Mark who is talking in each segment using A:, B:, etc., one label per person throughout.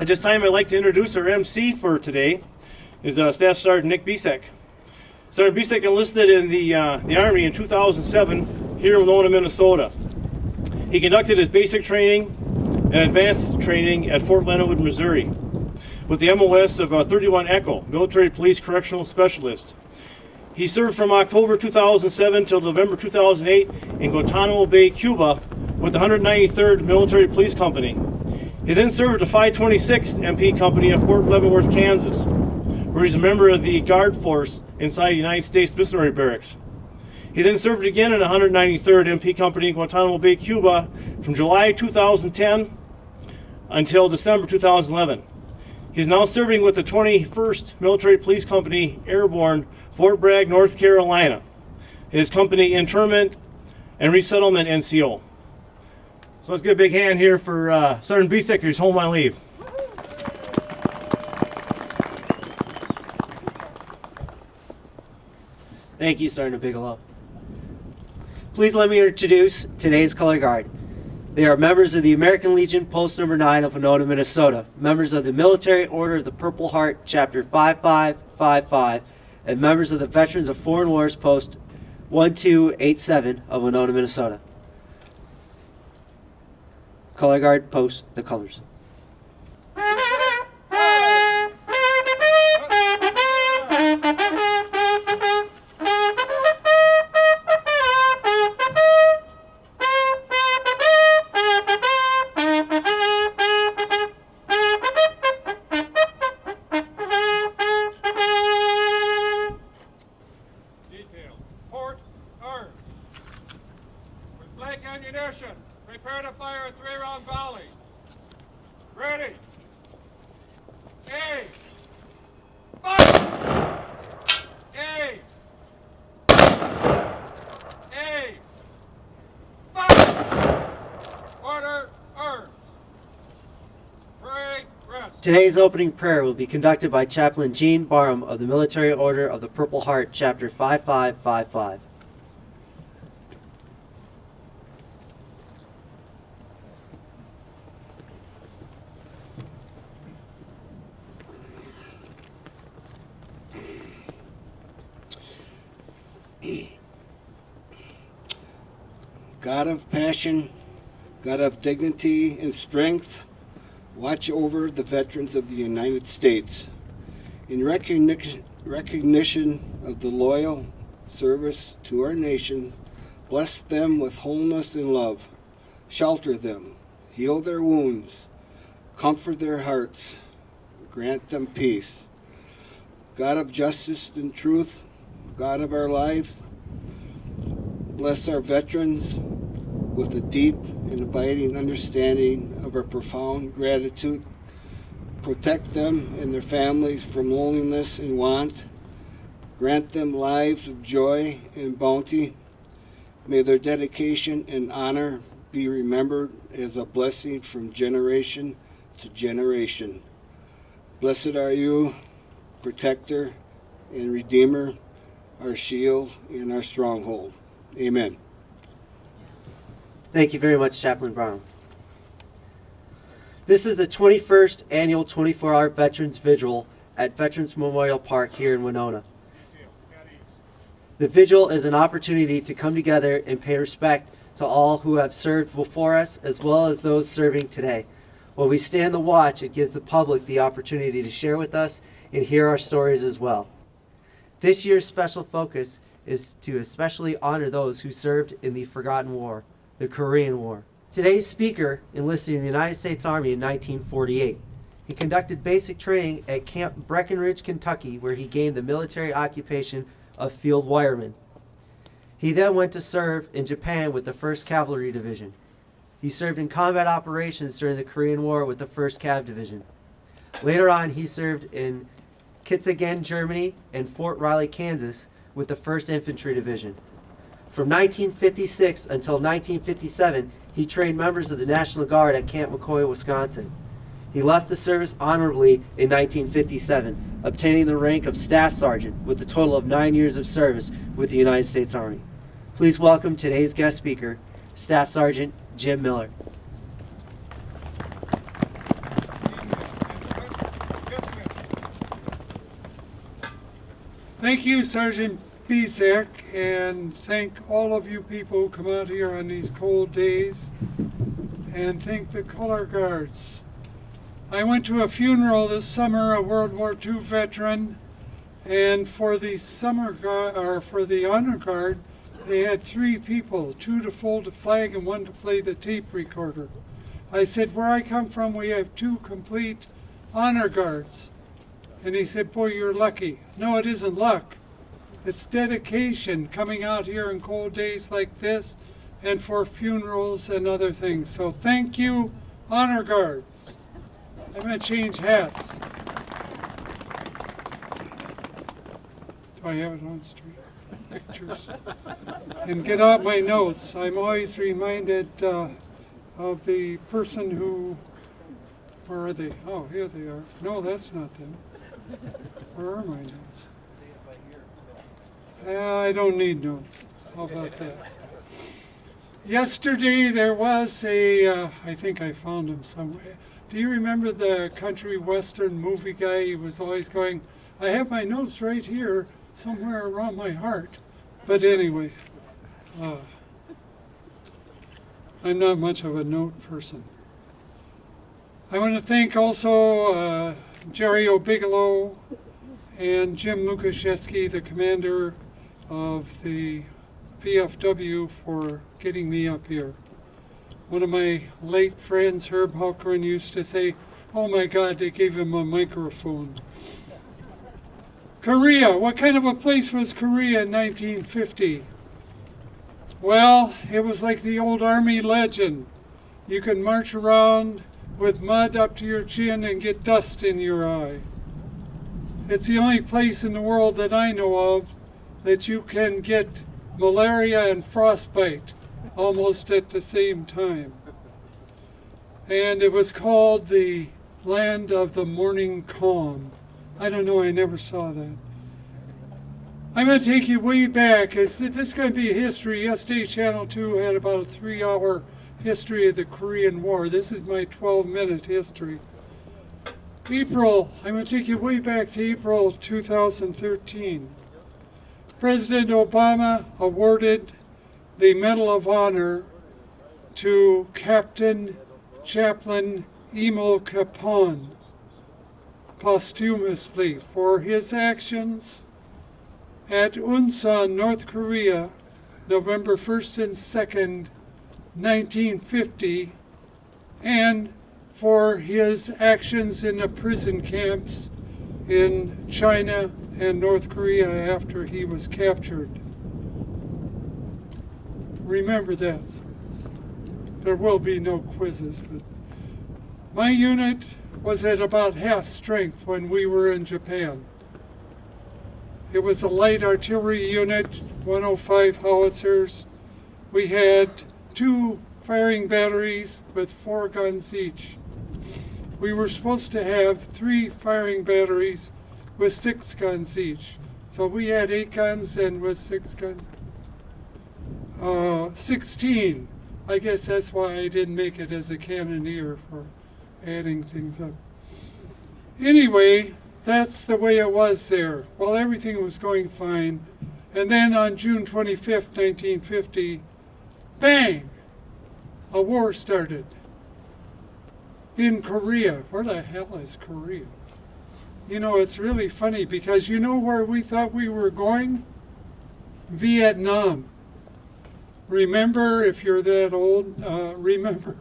A: At this time, I'd like to introduce our MC for today, is Staff Sergeant Nick Bisek. Sergeant Bisek enlisted in the Army in 2007 here in Winona, Minnesota. He conducted his basic training and advanced training at Fort Leonard Wood, Missouri, with the MOS of 31 Echo, Military Police Correctional Specialist. He served from October 2007 till November 2008 in Guantanamo Bay, Cuba, with the 193rd Military Police Company. He then served the 526th MP Company at Fort Leavenworth, Kansas, where he's a member of the Guard Force inside the United States Missionary Barracks. He then served again in the 193rd MP Company in Guantanamo Bay, Cuba, from July 2010 until December 2011. He's now serving with the 21st Military Police Company Airborne, Fort Bragg, North Carolina. His company Internment and Resettlement NCO. So let's get a big hand here for Sergeant Bisek, who's home on leave.
B: Thank you, Sergeant Bigelow. Please let me introduce today's color guard. They are members of the American Legion Post Number 9 of Winona, Minnesota, members of the Military Order of the Purple Heart, Chapter 5555, and members of the Veterans of Foreign Wars Post 1287 of Winona, Minnesota. Color guard post the colors.
C: Ammunition. Prepare to fire a 3-round volley. Ready. A. Fire! A. A. Fire! Order, earth. Parade, rest.
B: Today's opening prayer will be conducted by Chaplain Gene Barham of the Military Order of the Purple Heart, Chapter 5555.
D: God of passion, God of dignity and strength, watch over the veterans of the United States. In recognition of the loyal service to our nation, bless them with wholeness and love. Shelter them, heal their wounds, comfort their hearts, grant them peace. God of justice and truth, God of our lives, bless our veterans with a deep and abiding understanding of our profound gratitude. Protect them and their families from loneliness and want. Grant them lives of joy and bounty. May their dedication and honor be remembered as a blessing from generation to generation. Blessed are you, protector and redeemer, our shield and our stronghold. Amen.
B: Thank you very much, Chaplain Brown. This is the 21st Annual 24-Hour Veterans Vigil at Veterans Memorial Park here in Winona. The Vigil is an opportunity to come together and pay respect to all who have served before us, as well as those serving today. While we stand the watch, it gives the public the opportunity to share with us and hear our stories as well. This year's special focus is to especially honor those who served in the forgotten war, the Korean War. Today's speaker enlisted in the United States Army in 1948. He conducted basic training at Camp Breckenridge, Kentucky, where he gained the military occupation of field wireman. He then went to serve in Japan with the 1st Cavalry Division. He served in combat operations during the Korean War with the 1st Cav Division. Later on, he served in Kitzingen, Germany, and Fort Riley, Kansas, with the 1st Infantry Division. From 1956 until 1957, he trained members of the National Guard at Camp McCoy, Wisconsin. He left the service honorably in 1957, obtaining the rank of Staff Sergeant with a total of 9 years of service with the United States Army. Please welcome today's guest speaker, Staff Sergeant Jim Miller.
E: Thank you, Sergeant Bizek, and thank all of you people who come out here on these cold days, and thank the color guards. I went to a funeral this summer, a World War II veteran, and for the summer guard, or for the honor guard, they had 3 people, 2 to fold the flag and 1 to play the tape recorder. I said, where I come from, we have 2 complete honor guards. And he said, boy, you're lucky. No, it isn't luck. It's dedication, coming out here in cold days like this and for funerals and other things. So thank you, honor guards. I'm going to change hats. Do I have it on stream? Pictures. And get out my notes. I'm always reminded of the person who, where are they? Oh, here they are. No, that's not them. Where are my notes? I don't need notes. How about that? Yesterday there was I think I found him somewhere. Do you remember the country western movie guy? He was always going, I have my notes right here, somewhere around my heart. But anyway, I'm not much of a note person. I want to thank also Jerry O'Bigelow and Jim Lukaszewski, the commander of the VFW, for getting me up here. One of my late friends, Herb Halkran, used to say, oh my God, they gave him a microphone. Korea, what kind of a place was Korea in 1950? Well, it was like the old Army legend. You could march around with mud up to your chin and get dust in your eye. It's the only place in the world that I know of that you can get malaria and frostbite almost at the same time. And it was called the land of the morning calm. I don't know, I never saw that. I'm going to take you way back. This is going to be history. Yesterday, Channel 2 had about a 3-hour history of the Korean War. This is my 12-minute history. I'm going to take you way back to April 2013. President Obama awarded the Medal of Honor to Captain Chaplain Emil Capone posthumously for his actions at Unsan, North Korea, November 1st and 2nd, 1950, and for his actions in the prison camps in China and North Korea after he was captured. Remember that. There will be no quizzes, but my unit was at about half strength when we were in Japan. It was a light artillery unit, 105 howitzers. We had 2 firing batteries with 4 guns each. We were supposed to have 3 firing batteries with 6 guns each. So we had 8 guns and with 6 guns, 16. I guess that's why I didn't make it as a cannoneer, for adding things up. Anyway, that's the way it was there. Well, everything was going fine. And then on June 25th, 1950, bang, a war started in Korea. Where the hell is Korea? You know, it's really funny because you know where we thought we were going? Vietnam. Remember, if you're that old, remember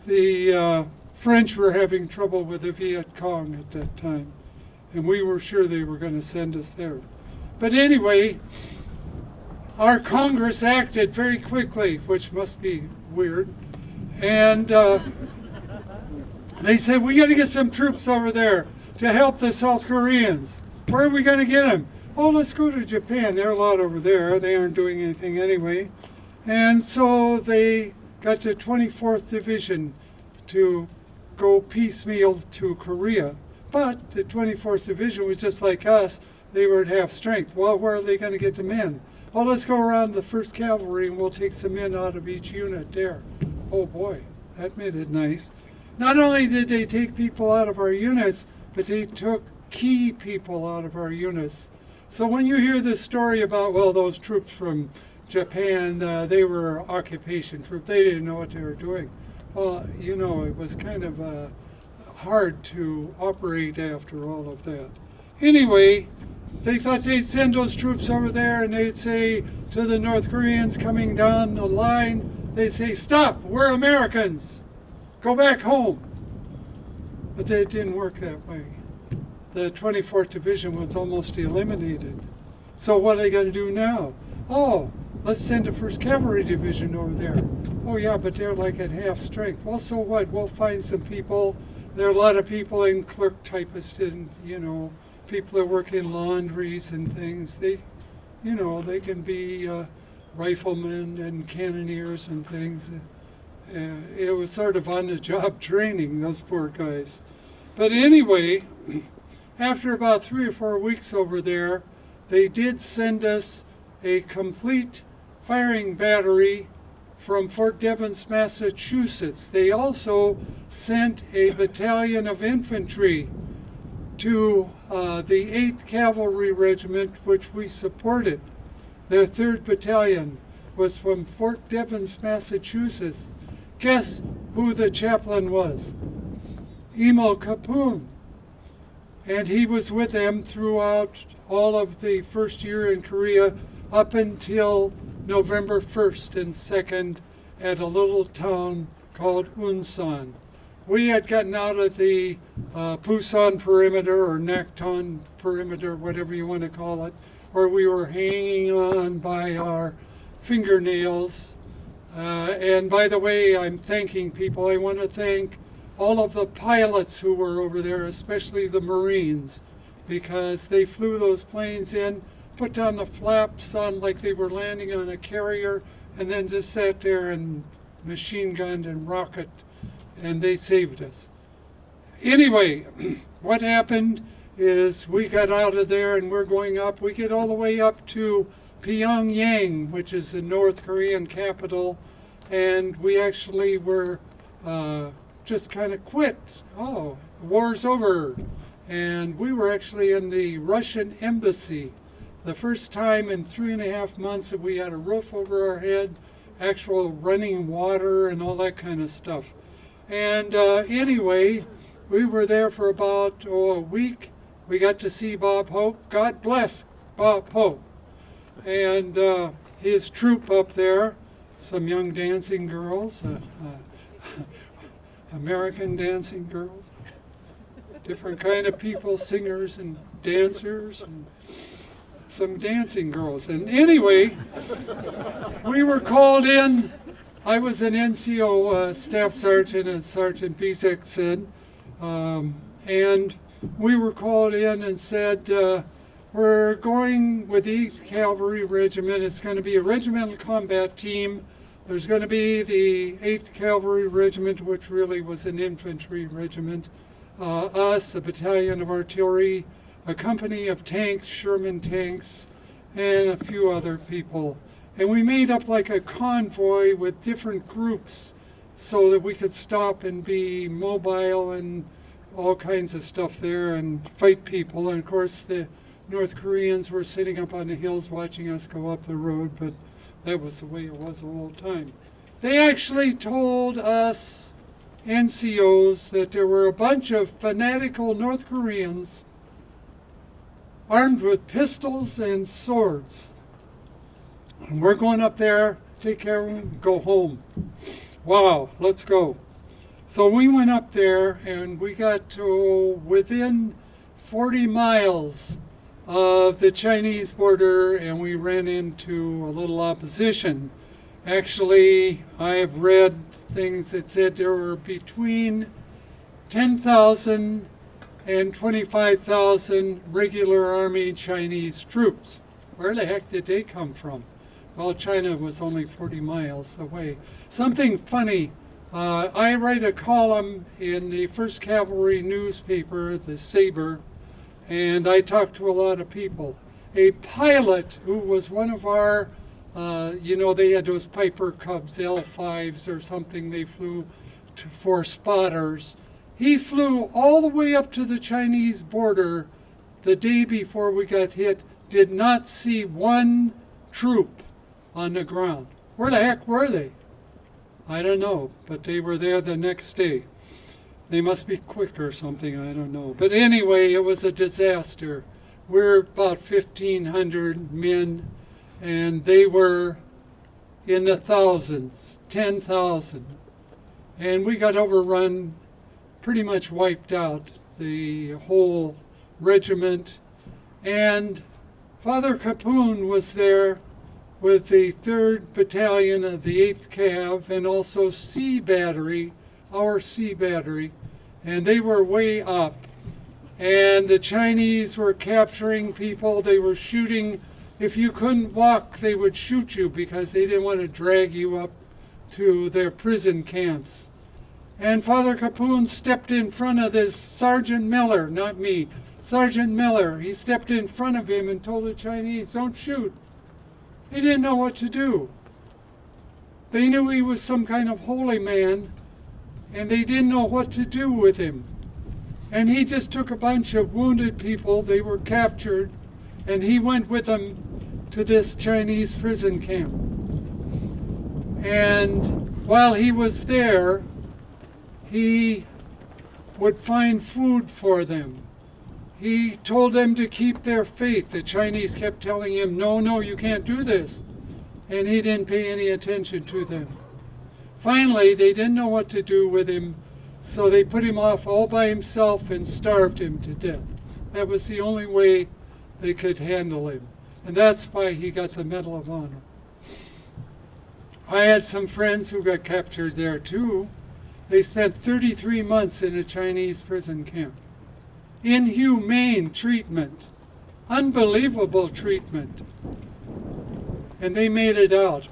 E: the French were having trouble with the Viet Cong at that time. And we were sure they were going to send us there. But anyway, our Congress acted very quickly, which must be weird. And they said, we got to get some troops over there to help the South Koreans. Where are we going to get them? Oh, let's go to Japan. They're a lot over there. They aren't doing anything anyway. And so they got the 24th Division to go piecemeal to Korea. But the 24th Division was just like us. They were at half strength. Well, where are they going to get the men? Oh, let's go around the 1st Cavalry and we'll take some men out of each unit there. Oh boy, that made it nice. Not only did they take people out of our units, but they took key people out of our units. So when you hear this story about, well, those troops from Japan, they were occupation troops, they didn't know what they were doing. Well, you know, it was kind of hard to operate after all of that. Anyway, they thought they'd send those troops over there and they'd say to the North Koreans coming down the line, they'd say, "Stop, we're Americans, go back home." But it didn't work that way. The 24th Division was almost eliminated. So what are they going to do now? Oh, let's send the 1st Cavalry Division over there. Oh yeah, but they're like at half strength. Well, so what? We'll find some people. There are a lot of people in clerk typists and, you know, people that work in laundries and things. They, you know, they can be riflemen and cannoneers and things. It was sort of on-the-job training, those poor guys. But anyway, after about 3 or 4 weeks over there, they did send us a complete firing battery from Fort Devens, Massachusetts. They also sent a battalion of infantry to the 8th Cavalry Regiment, which we supported. Their 3rd Battalion was from Fort Devens, Massachusetts. Guess who the chaplain was? Emil Capone. And he was with them throughout all of the first year in Korea up until November 1st and 2nd at a little town called Unsan. We had gotten out of the Pusan perimeter or Nakton perimeter, whatever you want to call it, where we were hanging on by our fingernails. And by the way, I'm thanking people. I want to thank all of the pilots who were over there, especially the Marines, because they flew those planes in, put down the flaps on like they were landing on a carrier, and then just sat there and machine gunned and rocket, and they saved us. Anyway, what happened is we got out of there and we're going up. We get all the way up to Pyongyang, which is the North Korean capital, and we actually were just kind of quit. Oh, the war's over. And we were actually in the Russian embassy. The first time in 3.5 months that we had a roof over our head, actual running water and all that kind of stuff. And anyway, we were there for about a week. We got to see Bob Hope. God bless Bob Hope. And his troop up there, some young dancing girls, American dancing girls, different kind of people, singers and dancers, and some dancing girls. And anyway, we were called in. I was an NCO staff sergeant, as Sergeant Bisek said, and we were called in and said, we're going with the 8th Cavalry Regiment. It's going to be a regimental combat team. There's going to be the 8th Cavalry Regiment, which really was an infantry regiment, us, a battalion of artillery, a company of tanks, Sherman tanks, and a few other people. And we made up like a convoy with different groups so that we could stop and be mobile and all kinds of stuff there and fight people. And of course the North Koreans were sitting up on the hills watching us go up the road, but that was the way it was the whole time. They actually told us NCOs that there were a bunch of fanatical North Koreans armed with pistols and swords. And we're going up there, take care of them, go home. Wow, let's go. So we went up there and we got to within 40 miles of the Chinese border, and we ran into a little opposition. Actually, I have read things that said there were between 10,000 and 25,000 regular Army Chinese troops. Where the heck did they come from? Well, China was only 40 miles away. Something funny, I write a column in the 1st Cavalry newspaper, the Saber, and I talked to a lot of people. A pilot who was one of our, they had those Piper Cubs, L5s or something they flew for spotters. He flew all the way up to the Chinese border the day before we got hit did not see one troop on the ground. Where the heck were they? I don't know, but they were there the next day. They must be quick or something, I don't know. But anyway, it was a disaster. We're about 1,500 men, and they were in the thousands, 10,000. And we got overrun, pretty much wiped out, the whole regiment. And Father Capoon was there with the 3rd Battalion of the 8th Cav and also C Battery, our C Battery, and they were way up. And the Chinese were capturing people, they were shooting. If you couldn't walk, they would shoot you because they didn't want to drag you up to their prison camps. And Father Capoon stepped in front of this Sergeant Miller, not me, Sergeant Miller. He stepped in front of him and told the Chinese, don't shoot. They didn't know what to do. They knew he was some kind of holy man, and they didn't know what to do with him. And he just took a bunch of wounded people, they were captured, and he went with them to this Chinese prison camp. And while he was there, he would find food for them. He told them to keep their faith. The Chinese kept telling him, no, no, you can't do this. And he didn't pay any attention to them. Finally, they didn't know what to do with him, so they put him off all by himself and starved him to death. That was the only way they could handle him. And that's why he got the Medal of Honor. I had some friends who got captured there too. They spent 33 months in a Chinese prison camp. Inhumane treatment, unbelievable treatment. And they made it out.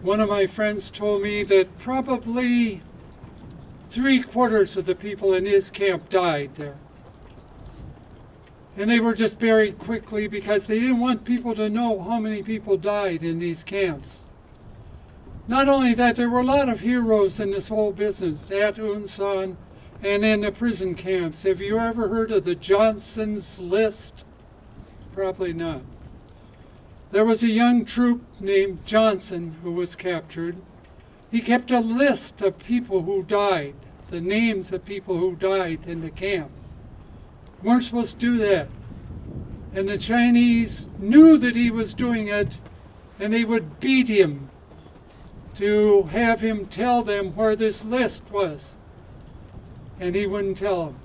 E: One of my friends told me that probably 3/4 of the people in his camp died there. And they were just buried quickly because they didn't want people to know how many people died in these camps. Not only that, there were a lot of heroes in this whole business at Unsan and in the prison camps. Have you ever heard of the Johnson's List? Probably not. There was a young troop named Johnson who was captured. He kept a list of people who died, the names of people who died in the camp. Weren't supposed to do that. And the Chinese knew that he was doing it, and they would beat him to have him tell them where this list was. And he wouldn't tell them.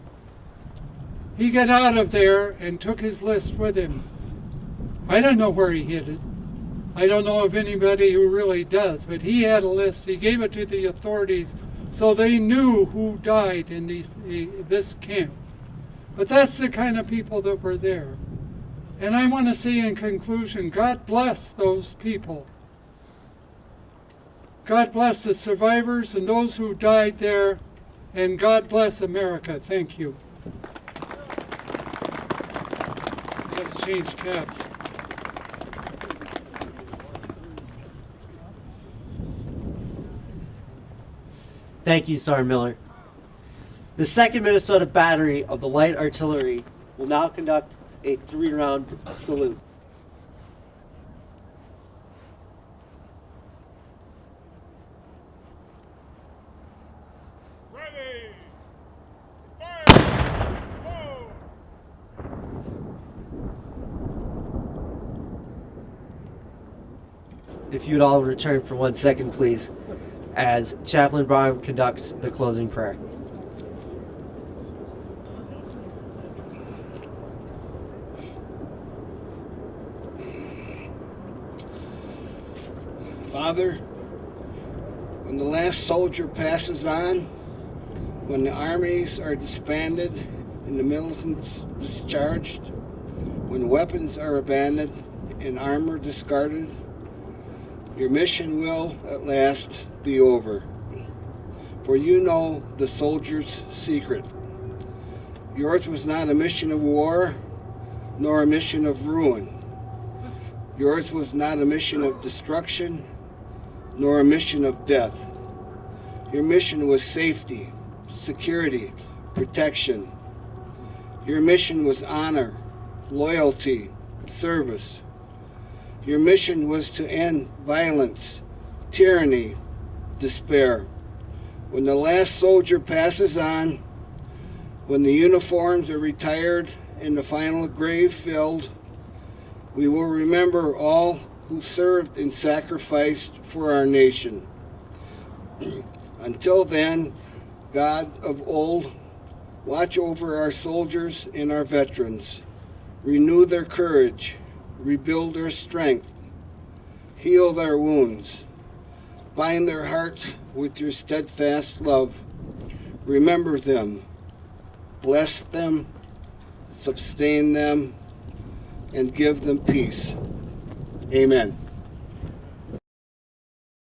E: He got out of there and took his list with him. I don't know where he hid it. I don't know of anybody who really does, but he had a list. He gave it to the authorities so they knew who died in this camp. But that's the kind of people that were there. And I want to say in conclusion, God bless those people. God bless the survivors and those who died there, and God bless America. Thank you. Let's change caps.
B: Thank you, Sergeant Miller. The 2nd Minnesota Battery of the Light Artillery will now conduct a 3-round salute.
C: Ready! Fire! Go!
B: If you'd all return for 1 second, please, as Chaplain Brown conducts the closing prayer.
D: Father, when the last soldier passes on, when the armies are disbanded and the militants discharged, when weapons are abandoned and armor discarded, your mission will at last be over. For you know the soldier's secret. Yours was not a mission of war, nor a mission of ruin. Yours was not a mission of destruction, nor a mission of death. Your mission was safety, security, protection. Your mission was honor, loyalty, service. Your mission was to end violence, tyranny, despair. When the last soldier passes on, when the uniforms are retired and the final grave filled, we will remember all who served and sacrificed for our nation. Until then, God of old, watch over our soldiers and our veterans. Renew their courage, rebuild their strength, heal their wounds, bind their hearts with your steadfast love. Remember them, bless them, sustain them, and give them peace. Amen.